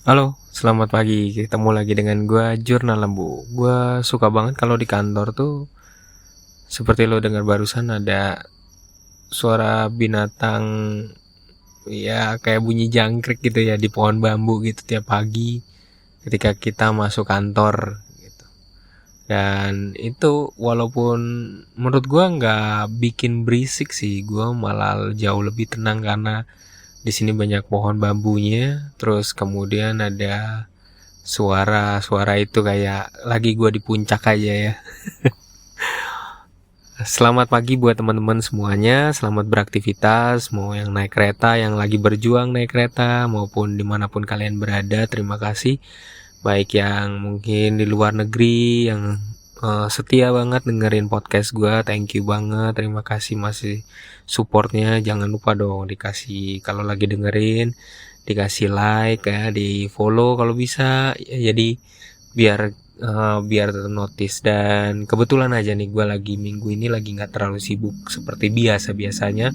Halo, selamat pagi. Ketemu lagi dengan gua Jurnal Lembu. Gua suka banget kalau di kantor tuh seperti lo dengar barusan ada suara binatang, ya kayak bunyi jangkrik gitu ya di pohon bambu gitu tiap pagi ketika kita masuk kantor gitu. Dan itu walaupun menurut gua nggak bikin berisik sih, gua malah jauh lebih tenang karena di sini banyak pohon bambunya. Terus kemudian ada suara-suara itu kayak lagi gue di puncak aja ya. Selamat pagi buat teman-teman semuanya. Selamat beraktivitas. Mau yang naik kereta, yang lagi berjuang naik kereta, maupun dimanapun kalian berada. Terima kasih. Baik yang mungkin di luar negeri, yang setia banget dengerin podcast gue. Thank you banget. Terima kasih masih supportnya. Jangan lupa dong dikasih kalau lagi dengerin, dikasih like ya, di follow kalau bisa. Jadi biar biar tetap notice. Dan kebetulan aja nih gue lagi minggu ini lagi nggak terlalu sibuk seperti biasa biasanya.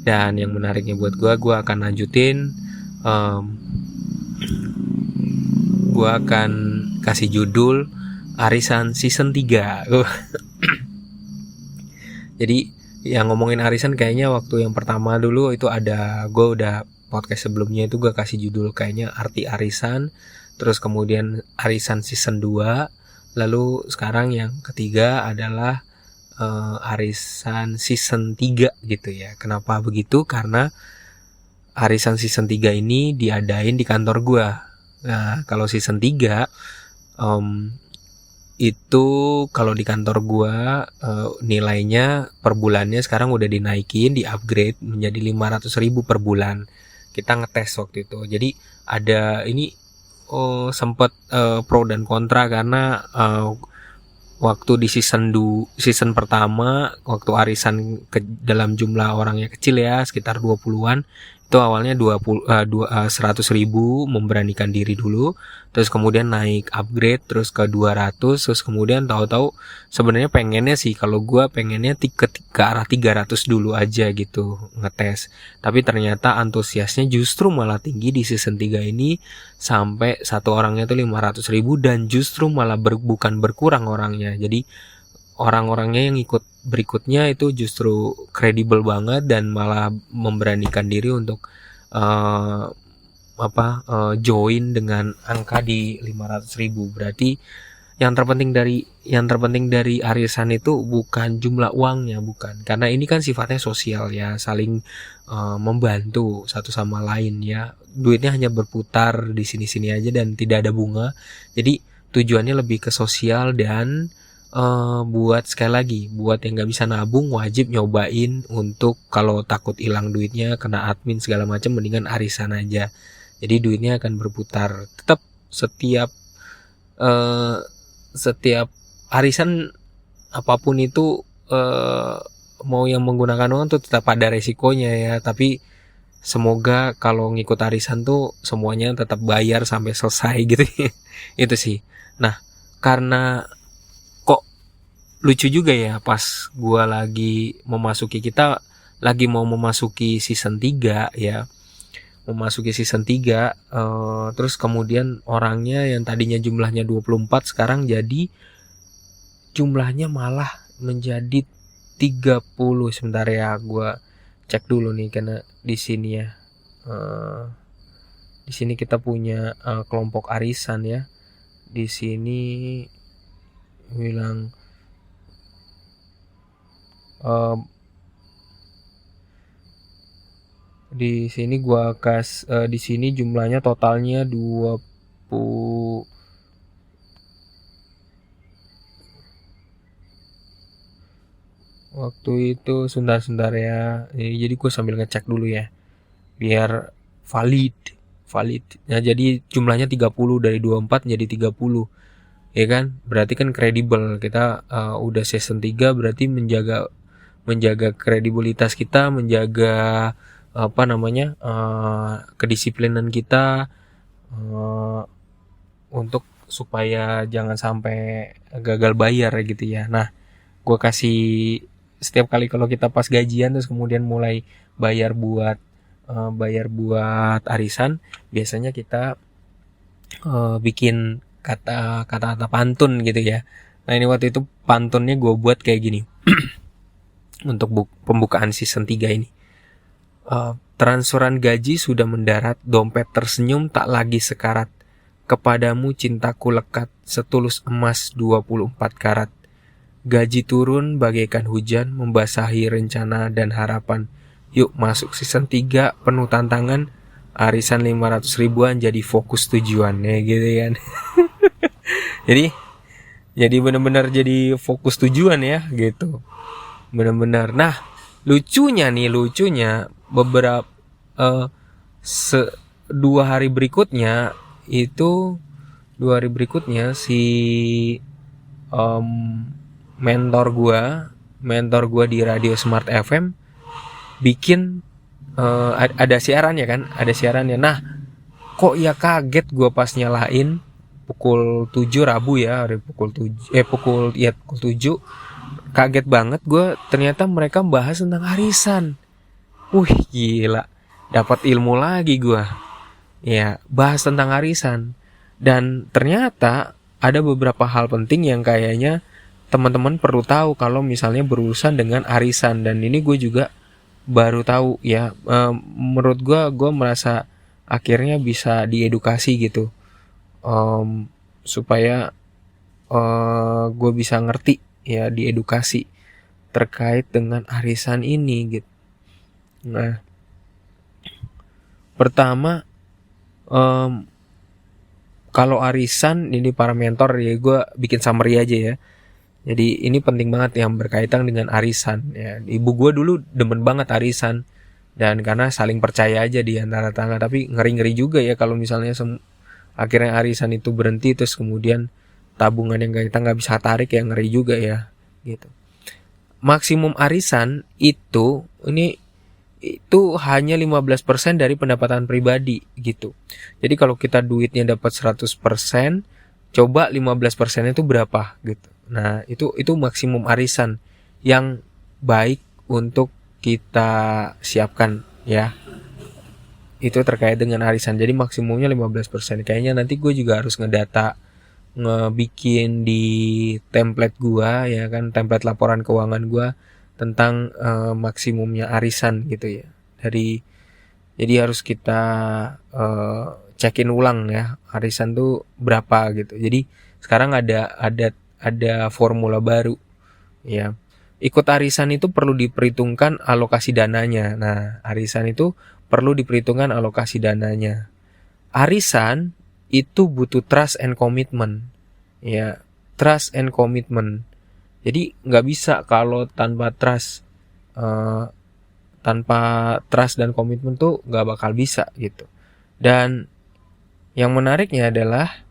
Dan yang menariknya buat gue akan lanjutin, um, gue akan kasih judul Arisan Season 3. Jadi yang ngomongin arisan kayaknya waktu yang pertama dulu itu ada, gue udah podcast sebelumnya itu gue kasih judul kayaknya arti arisan. Terus kemudian arisan season 2. Lalu sekarang yang ketiga adalah arisan season 3 gitu ya. Kenapa begitu? Karena arisan season 3 ini diadain di kantor gue. Nah kalau season 3 um, itu kalau di kantor gua nilainya per bulannya sekarang udah dinaikin, di upgrade menjadi 500.000 per bulan. Kita ngetes waktu itu. Jadi ada ini sempat pro dan kontra karena waktu di season pertama, waktu arisan dalam jumlah orangnya kecil ya, sekitar 20-an, itu awalnya 100.000 memberanikan diri dulu, terus kemudian naik upgrade terus ke 200, terus kemudian tahu-tahu sebenarnya pengennya sih, kalau gue pengennya ke arah 300 dulu aja gitu ngetes. Tapi ternyata antusiasnya justru malah tinggi di season 3 ini, sampai satu orangnya tuh 500.000 dan justru malah bukan berkurang orangnya. Jadi orang-orangnya yang ikut berikutnya itu justru kredibel banget dan malah memberanikan diri untuk uh, join dengan angka di 500.000. Berarti yang terpenting dari arisan itu bukan jumlah uangnya, bukan, karena ini kan sifatnya sosial ya, saling membantu satu sama lain ya. Duitnya hanya berputar di sini-sini aja dan tidak ada bunga. Jadi tujuannya lebih ke sosial dan buat sekali lagi, buat yang nggak bisa nabung wajib nyobain untuk kalau takut hilang duitnya kena admin segala macam, mendingan arisan aja. Jadi duitnya akan berputar tetap setiap eh, setiap arisan apapun itu, mau yang menggunakan uang tuh tetap ada resikonya ya. Tapi semoga kalau ngikut arisan tuh semuanya tetap bayar sampai selesai gitu. Itu sih. Nah, karena kok lucu juga ya, pas gua kita lagi mau memasuki season 3 ya, memasuki season 3, terus kemudian orangnya yang tadinya jumlahnya 24 sekarang jadi jumlahnya malah menjadi 30. Sebentar ya, gua cek dulu nih karena di sini ya. Eh, di sini kita punya kelompok arisan ya. Di sini bilang eh, di sini di sini jumlahnya totalnya 20. Waktu itu sebentar ya. Jadi gue sambil ngecek dulu ya biar valid. Valid. Nah, jadi jumlahnya 30, dari 24 jadi 30. Ya kan? Berarti kan kredibel. Kita udah season 3, berarti menjaga menjaga kredibilitas kita, menjaga apa namanya? Kedisiplinan kita, uh, untuk supaya jangan sampai gagal bayar gitu ya. Nah, gue kasih setiap kali kalau kita pas gajian terus kemudian mulai bayar buat arisan, biasanya kita bikin kata-kata pantun gitu ya. Nah ini waktu itu pantunnya gue buat kayak gini untuk pembukaan season 3 ini. Transferan gaji sudah mendarat, dompet tersenyum tak lagi sekarat. Kepadamu cintaku lekat, setulus emas 24 karat. Gaji turun bagaikan hujan, membasahi rencana dan harapan. Yuk masuk season 3 penuh tantangan, arisan 500 ribuan jadi fokus tujuannya gitu kan. jadi benar-benar jadi fokus tujuan ya gitu. Benar-benar. Nah, lucunya beberapa dua hari berikutnya si mentor gua di Radio Smart FM bikin ada siarannya kan, ada siarannya. Nah, kok ya kaget gua pas nyalain pukul 7 Rabu ya, hari pukul 7 kaget banget gue, ternyata mereka bahas tentang arisan. Gila, dapat ilmu lagi gue. Ya, bahas tentang arisan. Dan ternyata ada beberapa hal penting yang kayaknya teman-teman perlu tahu kalau misalnya berurusan dengan arisan. Dan ini gue juga baru tahu ya. Menurut gue merasa akhirnya bisa diedukasi gitu, supaya gue bisa ngerti ya, diedukasi terkait dengan arisan ini gitu. Nah, pertama, kalau arisan ini para mentor ya, gue bikin summary aja ya. Jadi ini penting banget yang berkaitan dengan arisan ya. Ibu gue dulu demen banget arisan, dan karena saling percaya aja di antara tangga. Tapi ngeri-ngeri juga ya kalau misalnya akhirnya arisan itu berhenti, terus kemudian tabungan yang kita nggak bisa tarik, ya ngeri juga ya gitu. Maksimum arisan itu hanya 15% dari pendapatan pribadi gitu. Jadi kalau kita duitnya dapat 100%, coba 15% itu berapa gitu. Nah, itu maksimum arisan yang baik untuk kita siapkan ya. Itu terkait dengan arisan. Jadi maksimumnya 15%. Kayaknya nanti gue juga harus ngebikin di template gua ya kan, template laporan keuangan gua tentang maksimumnya arisan gitu ya. Jadi harus kita cekin ulang ya, arisan tuh berapa gitu. Jadi sekarang ada formula baru ya. Ikut arisan itu perlu diperhitungkan alokasi dananya. Nah, arisan itu perlu diperhitungkan alokasi dananya. Arisan itu butuh trust and commitment ya, trust and commitment. Jadi nggak bisa kalau tanpa trust dan komitmen tuh nggak bakal bisa gitu. Dan yang menariknya adalah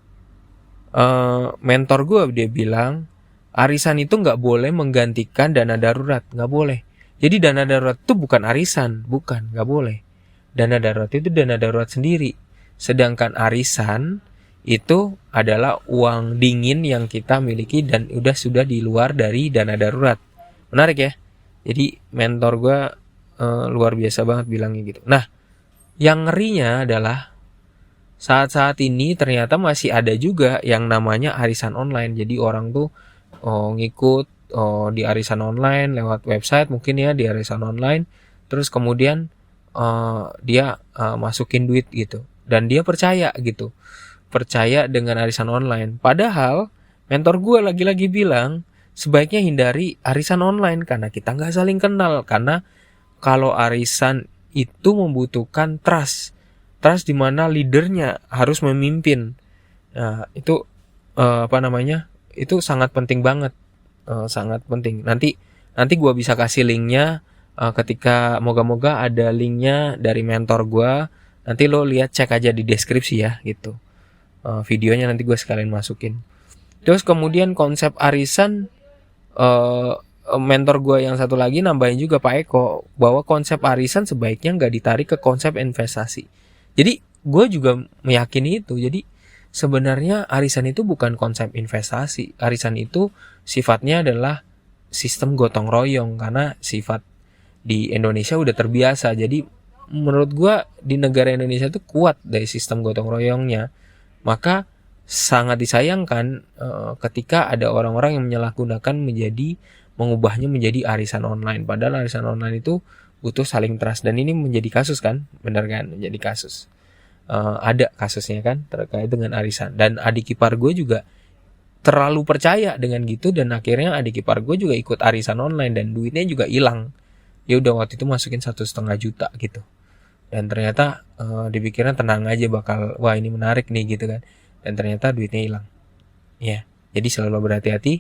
mentor gue dia bilang arisan itu nggak boleh menggantikan dana darurat, nggak boleh. Jadi dana darurat itu bukan arisan, nggak boleh. Dana darurat itu dana darurat sendiri. Sedangkan arisan itu adalah uang dingin yang kita miliki dan sudah di luar dari dana darurat. Menarik ya. Jadi mentor gue luar biasa banget bilangnya gitu. Nah, yang ngerinya adalah saat-saat ini ternyata masih ada juga yang namanya arisan online. Jadi orang tuh ngikut di arisan online lewat website mungkin ya, di arisan online. Terus kemudian dia masukin duit gitu. Dan dia percaya gitu. Percaya dengan arisan online. Padahal mentor gue lagi-lagi bilang sebaiknya hindari arisan online karena kita nggak saling kenal. Karena kalau arisan itu membutuhkan trust di mana leadernya harus memimpin. Nah, itu itu sangat penting banget, sangat penting. Nanti gue bisa kasih linknya ketika moga-moga ada linknya dari mentor gue. Nanti lo lihat, cek aja di deskripsi ya gitu. Videonya nanti gue sekalian masukin. Terus kemudian konsep arisan, mentor gue yang satu lagi nambahin juga Pak Eko bahwa konsep arisan sebaiknya nggak ditarik ke konsep investasi. Jadi gue juga meyakini itu. Jadi sebenarnya arisan itu bukan konsep investasi. Arisan itu sifatnya adalah sistem gotong royong karena sifat di Indonesia udah terbiasa. Jadi menurut gue di negara Indonesia itu kuat dari sistem gotong royongnya. Maka sangat disayangkan ketika ada orang-orang yang menyalahgunakan mengubahnya menjadi arisan online. Padahal arisan online itu butuh saling trust, dan ini menjadi kasus kan, benar kan, menjadi kasus. Ada kasusnya kan terkait dengan arisan, dan adik ipar gue juga terlalu percaya dengan gitu, dan akhirnya adik ipar gue juga ikut arisan online dan duitnya juga hilang. Ya udah, waktu itu masukin 1,5 juta gitu, dan ternyata dipikirnya tenang aja bakal, wah ini menarik nih gitu kan, dan ternyata duitnya hilang. Ya, jadi selalu berhati-hati.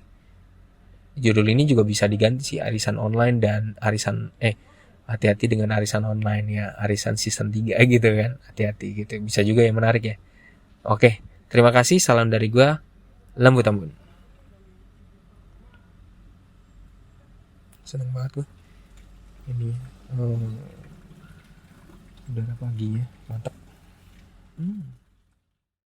Judul ini juga bisa diganti sih, arisan online dan arisan hati-hati dengan arisan online ya, arisan season 3 gitu kan, hati-hati gitu, bisa juga yang menarik ya. Oke, terima kasih, salam dari gua, Lembut Tambun. Seneng banget gua ini udara pagi ya, mantap.